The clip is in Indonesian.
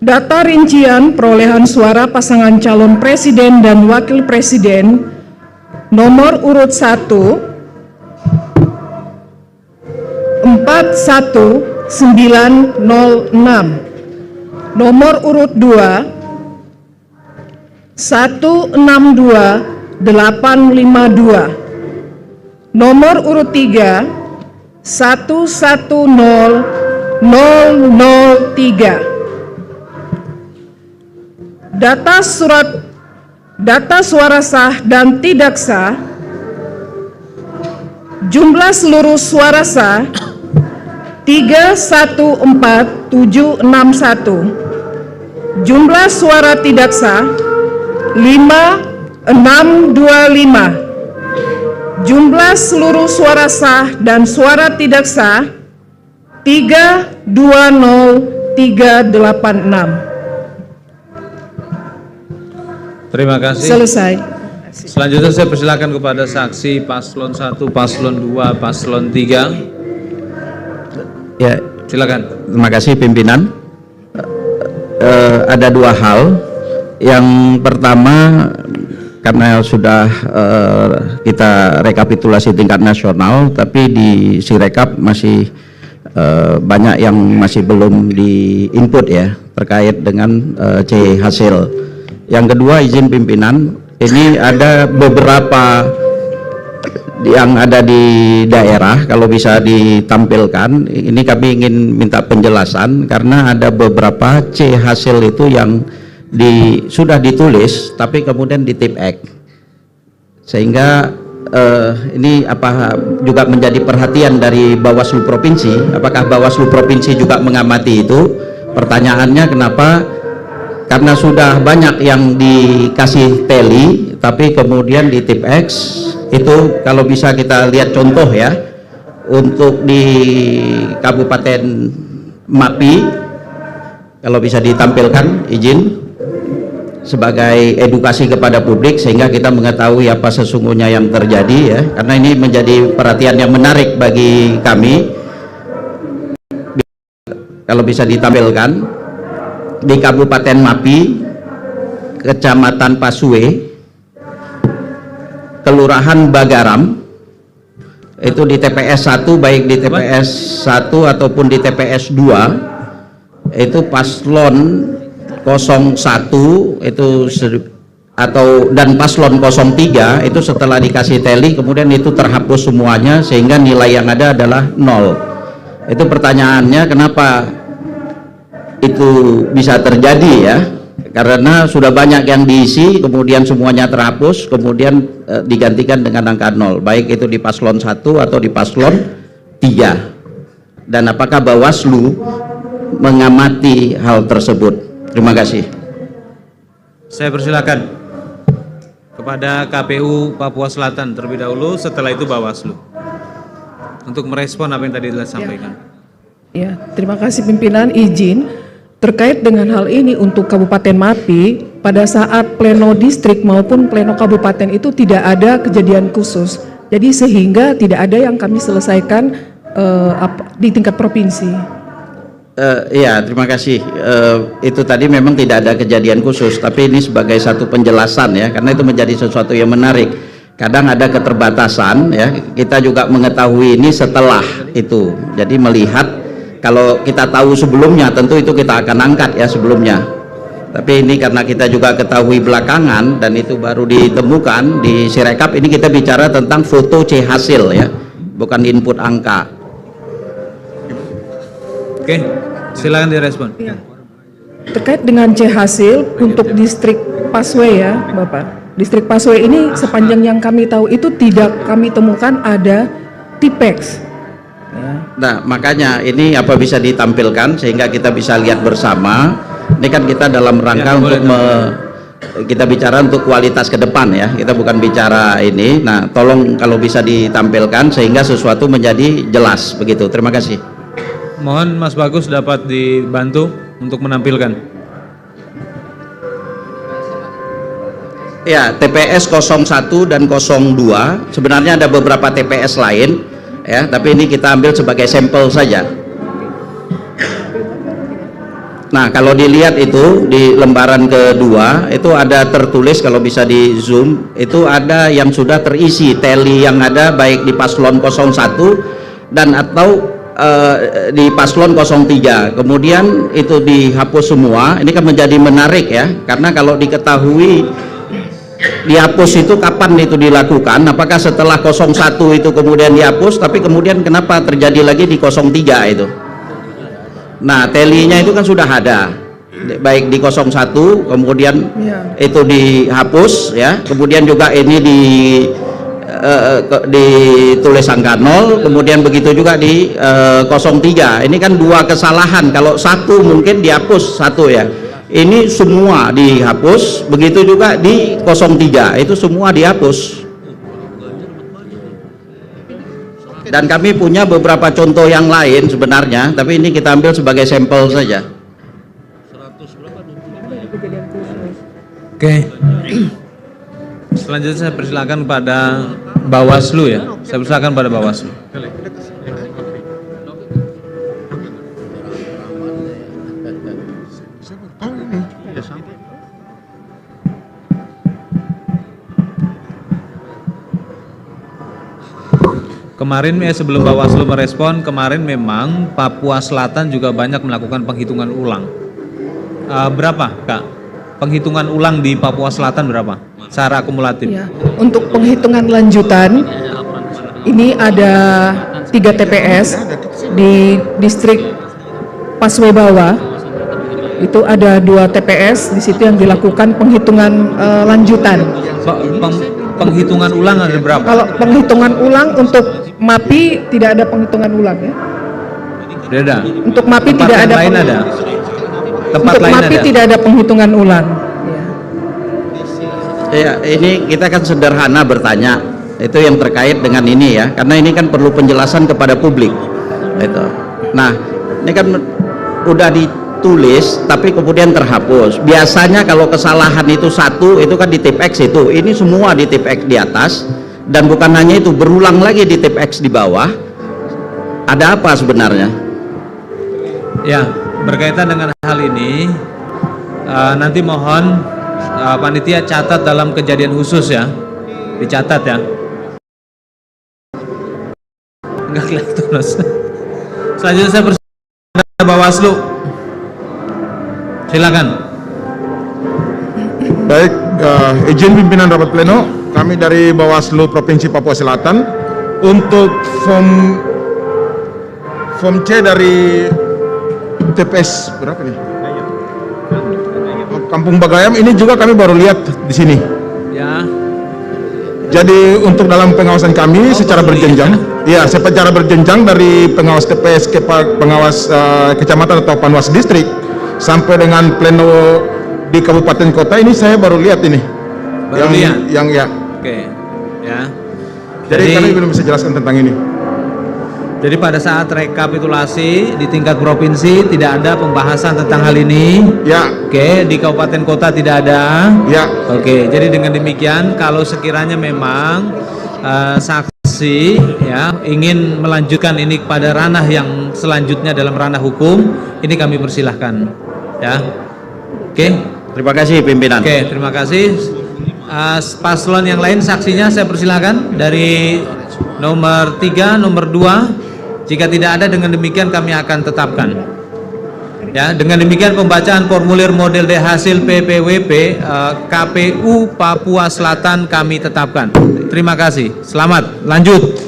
Data rincian perolehan suara pasangan calon presiden dan wakil presiden nomor urut 1 41906, nomor urut 2 162852, nomor urut 3 110003. Data suara sah dan tidak sah, jumlah seluruh suara sah 314761, jumlah suara tidak sah 5625, jumlah seluruh suara sah dan suara tidak sah 320386. Terima kasih. Selesai. Selanjutnya saya persilakan kepada saksi paslon 1, paslon 2, paslon 3. Ya, silakan. terima kasih pimpinan. Ada dua hal. Yang pertama, karena sudah kita rekapitulasi tingkat nasional, tapi di Sirekap masih banyak yang masih belum di input ya terkait dengan C hasil. Yang kedua, izin pimpinan, ini ada beberapa yang ada di daerah, kalau bisa ditampilkan, ini kami ingin minta penjelasan karena ada beberapa C hasil itu yang sudah ditulis tapi kemudian di tip X, sehingga ini apa juga menjadi perhatian dari Bawaslu Provinsi. Apakah Bawaslu Provinsi juga mengamati itu? Pertanyaannya kenapa? Karena sudah banyak yang dikasih teli tapi kemudian di tip X itu, kalau bisa kita lihat contoh ya, untuk di Kabupaten Mapi, kalau bisa ditampilkan, izin, sebagai edukasi kepada publik sehingga kita mengetahui apa sesungguhnya yang terjadi ya, karena ini menjadi perhatian yang menarik bagi kami. Kalau bisa ditampilkan, di Kabupaten Mapi, Kecamatan Pasue, Kelurahan Bagaram, itu di TPS 1, baik di TPS 1 ataupun di TPS 2, itu paslon 01 itu dan paslon 03 itu setelah dikasih teli kemudian itu terhapus semuanya sehingga nilai yang ada adalah 0. Itu pertanyaannya, kenapa itu bisa terjadi ya? Karena sudah banyak yang diisi kemudian semuanya terhapus kemudian digantikan dengan angka 0, baik itu di paslon 1 atau di paslon 3. Dan apakah Bawaslu mengamati hal tersebut? Terima kasih. Saya persilakan kepada KPU Papua Selatan terlebih dahulu, setelah itu Bawaslu untuk merespon apa yang tadi telah sampaikan. Ya, terima kasih pimpinan. Izin terkait dengan hal ini untuk Kabupaten Mapi, pada saat pleno distrik maupun pleno kabupaten itu tidak ada kejadian khusus. Jadi sehingga tidak ada yang kami selesaikan di tingkat provinsi. Ya, terima kasih. Itu tadi memang tidak ada kejadian khusus, tapi ini sebagai satu penjelasan ya, karena itu menjadi sesuatu yang menarik. Kadang ada keterbatasan ya, kita juga mengetahui ini setelah itu. Jadi melihat, kalau kita tahu sebelumnya tentu itu kita akan angkat ya sebelumnya. Tapi ini karena kita juga ketahui belakangan dan itu baru ditemukan di Sirekap, ini kita bicara tentang foto C hasil ya, bukan input angka. Oke, silakan direspon. Ya. Terkait dengan C hasil untuk distrik Paswe ya Bapak. Distrik Paswe ini sepanjang yang kami tahu itu tidak kami temukan ada Tipex. Nah, makanya ini apa bisa ditampilkan sehingga kita bisa lihat bersama. Ini kan kita dalam rangka untuk kita bicara untuk kualitas ke depan ya. Kita bukan bicara ini. Nah, tolong kalau bisa ditampilkan sehingga sesuatu menjadi jelas begitu. Terima kasih. Mohon Mas Bagus dapat dibantu untuk menampilkan. Ya, TPS 01 dan 02. Sebenarnya ada beberapa TPS lain. Ya, tapi ini kita ambil sebagai sampel saja. Nah, kalau dilihat itu di lembaran kedua itu ada tertulis, kalau bisa di zoom, itu ada yang sudah terisi tally yang ada baik di paslon 01 dan atau di paslon 03. Kemudian itu dihapus semua. Ini kan menjadi menarik ya, karena kalau diketahui dihapus itu kapan itu dilakukan, apakah setelah 01 itu kemudian dihapus, tapi kemudian kenapa terjadi lagi di 03 itu. Nah, tally-nya itu kan sudah ada, baik di 01, kemudian itu dihapus ya, kemudian juga ini ditulis angka 0, kemudian begitu juga di 03. Ini kan dua kesalahan, kalau satu mungkin dihapus satu ya, ini semua dihapus, begitu juga di 03 itu semua dihapus. Dan kami punya beberapa contoh yang lain sebenarnya, tapi ini kita ambil sebagai sampel saja. Oke. Selanjutnya saya persilakan pada Bawaslu ya. Saya persilakan pada Bawaslu. Kemarin ya, sebelum Bawaslu merespon, kemarin memang Papua Selatan juga banyak melakukan penghitungan ulang. Berapa, Kak? Penghitungan ulang di Papua Selatan berapa? Secara akumulatif. Ya, untuk penghitungan lanjutan ini ada 3 TPS di distrik Paswebawa. Itu ada 2 TPS di situ yang dilakukan penghitungan lanjutan. Penghitungan ulang ada berapa? Kalau penghitungan ulang untuk MAPI tidak ada penghitungan ulang ya. Beda. Untuk MAPI Tempat tidak yang ada. lain ada. Tempat Untuk lain MAPI ada. tidak ada penghitungan ulang. Ya, ini kita kan sederhana bertanya, itu yang terkait dengan ini ya, karena ini kan perlu penjelasan kepada publik. Itu. Nah, ini kan udah ditulis, tapi kemudian terhapus. Biasanya kalau kesalahan itu satu, itu kan di tip X itu. Ini semua di tip X di atas, dan bukan hanya itu, berulang lagi di tip X di bawah. Ada apa sebenarnya? Ya, berkaitan dengan hal ini, nanti mohon panitia catat dalam kejadian khusus ya, dicatat ya. Enggak kelihatan Mas. Selanjutnya saya persilakan Bawaslu, silakan. Baik, izin pimpinan rapat pleno, kami dari Bawaslu Provinsi Papua Selatan untuk form C dari TPS berapa nih? Kampung Bagayam ini juga kami baru lihat di sini. Ya. Jadi untuk dalam pengawasan kami secara berjenjang, ya secara berjenjang dari pengawas TPS ke pengawas kecamatan atau panwas distrik sampai dengan pleno di kabupaten kota ini saya baru lihat ini. Baru lihat? Yang ya. Oke. Ya. Jadi kami belum bisa jelaskan tentang ini. Jadi pada saat rekapitulasi di tingkat provinsi tidak ada pembahasan tentang hal ini. Ya. Oke, di kabupaten kota tidak ada. Ya. Oke, jadi dengan demikian kalau sekiranya memang saksi ya ingin melanjutkan ini pada ranah yang selanjutnya dalam ranah hukum, ini kami persilahkan. Ya. Oke. Terima kasih pimpinan. Oke, terima kasih. Paslon yang lain saksinya saya persilahkan dari nomor 3, nomor 2. Jika tidak ada, dengan demikian kami akan tetapkan. Ya, dengan demikian pembacaan formulir model D hasil PPWP KPU Papua Selatan kami tetapkan. Terima kasih. Selamat. Lanjut.